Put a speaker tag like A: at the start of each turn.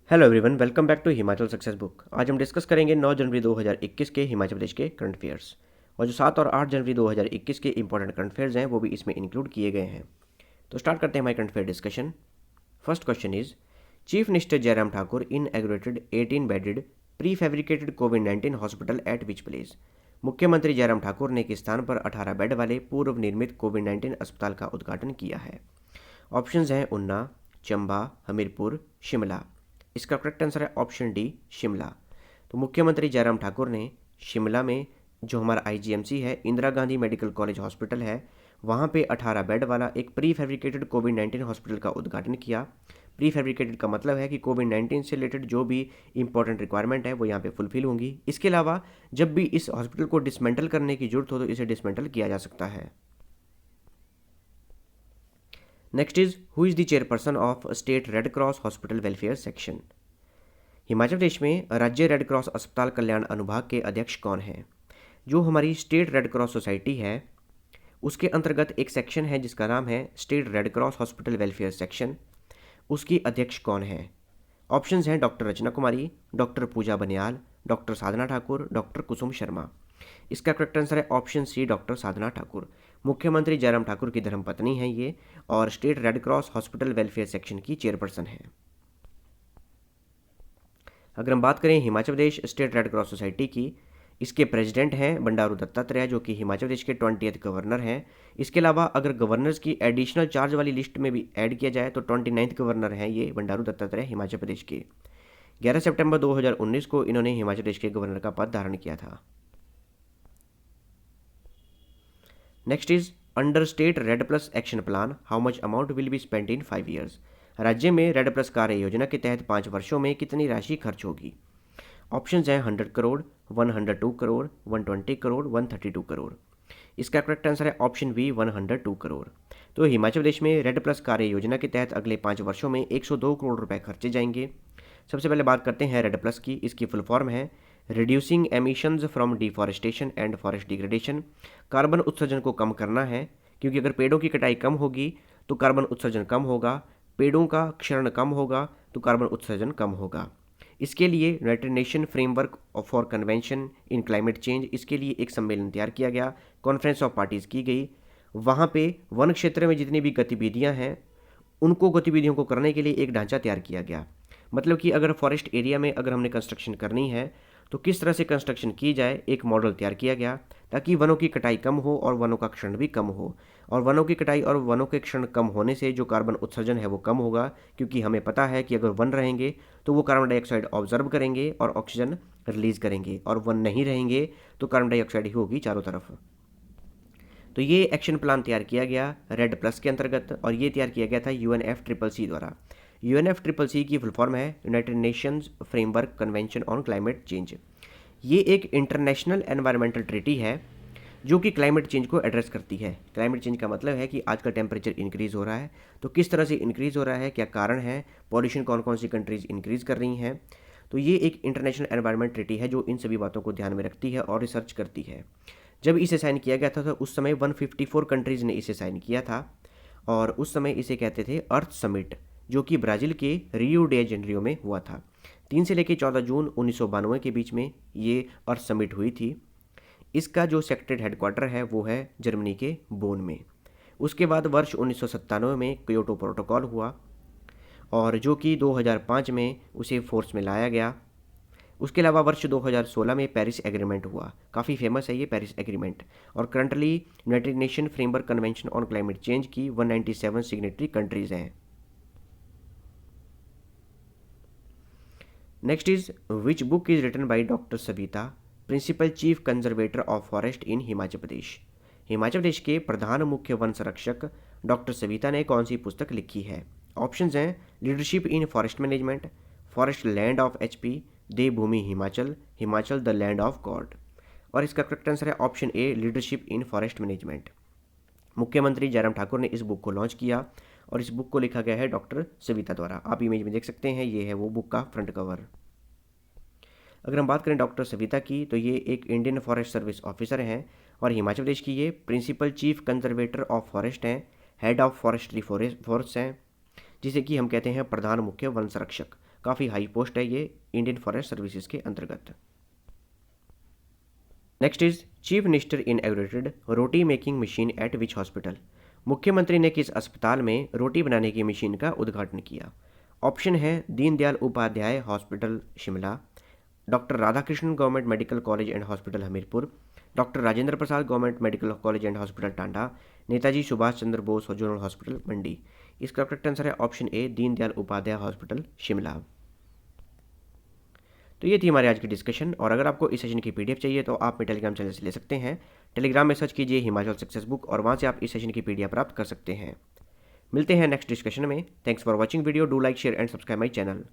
A: Hello everyone, welcome back to Himachal success book. आज हम discuss करेंगे 9 जनवरी 2021 के हिमाचल प्रदेश के करंट अफेयर्स। और जो 7 और 8 जनवरी 2021 के इंपॉर्टेंट करंट अफेयर्स हैं वो भी इसमें इंक्लूड किए गए हैं। तो स्टार्ट करते हैं हमारी current affair discussion. First question is, chief minister Jairam Thakur inaugurated 18 bedded pre fabricated COVID hospital at which place. मुख्यमंत्री जयराम ठाकुर ने किस स्थान पर 18 बेड वाले पूर्व निर्मित कोविड-19 अस्पताल का उद्घाटन किया है। ऑप्शंस हैं ऊना, चंबा, हमीरपुर, शिमला। इसका करेक्ट आंसर है ऑप्शन डी, शिमला। तो मुख्यमंत्री जयराम ठाकुर ने शिमला में जो हमारा आईजीएमसी है, Indira Gandhi medical college hospital है, वहाँ पे 18 बेड वाला एक प्री फैब्रिकेटेड कोविड-19 हॉस्पिटल का उद्घाटन किया। प्री फैब्रिकेटेड का मतलब है कि कोविड-19 से रिलेटेड जो भी इंपॉर्टेंट रिक्वायरमेंट है वो यहाँ पे फुलफिल होंगी। इसके अलावा जब भी इस हॉस्पिटल को डिसमेंटल करने की जरूरत हो तो इसे डिसमेंटल किया जा सकता है। Next is, who is the chairperson of state red cross hospital welfare section. Himachal Pradesh में राज्य रेड क्रॉस अस्पताल कल्याण अनुभाग के अध्यक्ष कौन हैं। जो हमारी स्टेट रेड क्रॉस सोसाइटी है उसके अंतर्गत एक सेक्शन है जिसका नाम है state red cross hospital welfare section. उसकी अध्यक्ष कौन है। ऑप्शंस हैं डॉक्टर रचना कुमारी, डॉक्टर पूजा बनियाल, डॉक्टर साधना ठाकुर, डॉक्टर कुसुम शर्मा। इसका करेक्ट आंसर है ऑप्शन सी, डॉक्टर साधना ठाकुर। मुख्यमंत्री जयराम ठाकुर की धर्मपत्नी हैं ये और state red cross hospital welfare section की चेयरपर्सन है। अगर हम बात करें Himachal Pradesh state red cross society की, इसके प्रेसिडेंट हैं बंडारू दत्तात्रेय जो कि हिमाचल प्रदेश के 20th गवर्नर हैं। इसके अलावा अगर गवर्नर्स की एडिशनल चार्ज वाली लिस्ट में भी ऐड किया जाए तो 29th गवर्नर हैं ये बंडारू दत्तात्रेय हिमाचल प्रदेश के। 11 सितंबर 2019 को इन्होंने हिमाचल प्रदेश के गवर्नर का पद धारण किया था। Next is, under state red plus action plan how much amount will be spend in 5 years. राज्य में रेड प्लस कार्य योजना के तहत 5 वर्षों में कितनी राशि खर्च होगी। ऑप्शंस हैं 100 करोड़, 102 करोड़, 120 करोड़, 132 करोड़। इसका करेक्ट आंसर है ऑप्शन बी, 102 करोड़। तो हिमाचल प्रदेश में रेड प्लस कार्य योजना के तहत अगले 5 वर्षों में 102 करोड़ रुपए खर्चे जाएंगे। सबसे पहले बात करते हैं रेड प्लस की। इसकी फुल फॉर्म है reducing emissions from deforestation and forest degradation. Carbon उत्सर्जन को कम करना है क्योंकि अगर पेड़ों की कटाई कम होगी तो कार्बन उत्सर्जन कम होगा, पेड़ों का क्षरण कम होगा तो कार्बन उत्सर्जन कम होगा। इसके लिए United nation framework for convention in climate change, इसके लिए एक सम्मेलन तैयार किया गया, कॉन्फ्रेंस ऑफ पार्टीज़ की गई। वहाँ पे वन क्षेत्र में जितनी भी गतिविधियाँ हैं उनको गतिविधियों को करने के लिए एक ढांचा तैयार किया गया। मतलब कि अगर फॉरेस्ट एरिया में अगर हमने कंस्ट्रक्शन करनी है तो किस तरह से कंस्ट्रक्शन की जाए, एक मॉडल तैयार किया गया ताकि वनों की कटाई कम हो और वनों का क्षरण भी कम हो। और वनों की कटाई और वनों के क्षरण कम होने से जो कार्बन उत्सर्जन है वो कम होगा, क्योंकि हमें पता है कि अगर वन रहेंगे तो वो कार्बन डाइऑक्साइड ऑब्जर्व करेंगे और ऑक्सीजन रिलीज करेंगे, और वन नहीं रहेंगे तो कार्बन डाइऑक्साइड ही होगी चारों तरफ। तो ये एक्शन प्लान तैयार किया गया रेड प्लस के अंतर्गत और ये तैयार किया गया था UNFCCC द्वारा। UNFCCC की फुल फॉर्म है United Nations framework convention on climate change. ये एक इंटरनेशनल एनवायरमेंटल ट्रीटी है जो कि क्लाइमेट चेंज को एड्रेस करती है। क्लाइमेट चेंज का मतलब है कि आज का टेम्परेचर इंक्रीज़ हो रहा है, तो किस तरह से इंक्रीज़ हो रहा है, क्या कारण है, पॉल्यूशन कौन कौन सी कंट्रीज़ इंक्रीज़ कर रही हैं। तो ये एक इंटरनेशनल एनवायरमेंट ट्रीटी है जो इन सभी बातों को ध्यान में रखती है और रिसर्च करती है। जब इसे साइन किया गया था तो उस समय 154 कंट्रीज़ ने इसे साइन किया था और उस समय इसे कहते थे अर्थ समिट, जो कि ब्राज़ील के रियो डे जेनेरियो में हुआ था। 3 से लेकर 14 जून 1992 के बीच में ये अर्थ समिट हुई थी। इसका जो सेक्रेटरी हेडक्वार्टर है वो है जर्मनी के बोन में। उसके बाद वर्ष 1997 में क्योटो प्रोटोकॉल हुआ और जो कि 2005 में उसे फोर्स में लाया गया। उसके अलावा वर्ष 2016 में पेरिस एग्रीमेंट हुआ, काफ़ी फेमस है ये पेरिस एग्रीमेंट, और currently united nation framework convention on climate change की 197 सिग्नेटरी कंट्रीज हैं। Next is, which book is written by doctor Savita, principal chief conservator of forest in Himachal Pradesh. Himachal Pradesh के प्रधान मुख्य वन संरक्षक डॉक्टर सविता ने कौन सी पुस्तक लिखी है। ऑप्शंस हैं leadership in forest management, forest land of HP, Devbhoomi Himachal, Himachal the land of god. और इसका करेक्ट आंसर है option A, leadership in forest management. मुख्यमंत्री जयराम ठाकुर ने इस बुक को लॉन्च किया और इस बुक को लिखा गया है डॉक्टर सविता द्वारा। आप इमेज में देख सकते हैं, ये है वो बुक का फ्रंट कवर। अगर हम बात करें डॉक्टर सविता की तो ये एक इंडियन फॉरेस्ट सर्विस ऑफिसर हैं और हिमाचल प्रदेश की ये principal chief conservator of forest हैं, हेड ऑफ फॉरेस्ट्री फोर्स हैं, जिसे कि हम कहते हैं प्रधान मुख्य वन संरक्षक। काफ़ी हाई पोस्ट है ये इंडियन फॉरेस्ट सर्विसेज के अंतर्गत। Next is chief minister inaugurated roti making machine eight which hospital. मुख्यमंत्री ने किस अस्पताल में रोटी बनाने की मशीन का उद्घाटन किया। ऑप्शन है Deendayal Upadhyay hospital Shimla, doctor Radhakrishnan government medical college and hospital Hamirpur, doctor Rajendra Prasad government medical college and hospital Tanda, Netaji Subhash Chandra Bose general hospital Mandi. इसका करेक्ट आंसर है option A Deendayal Upadhyay hospital Shimla. तो ये थी हमारी आज की डिस्कशन, और अगर आपको इस सेशन की पीडीएफ चाहिए तो आप मेरे टेलीग्राम चैनल से ले सकते हैं। टेलीग्राम में सर्च कीजिए हिमाचल सक्सेस बुक और वहाँ से आप इस सेशन की पीडीएफ प्राप्त कर सकते हैं। मिलते हैं नेक्स्ट डिस्कशन में। Thanks for watching video, do like share and subscribe my channel.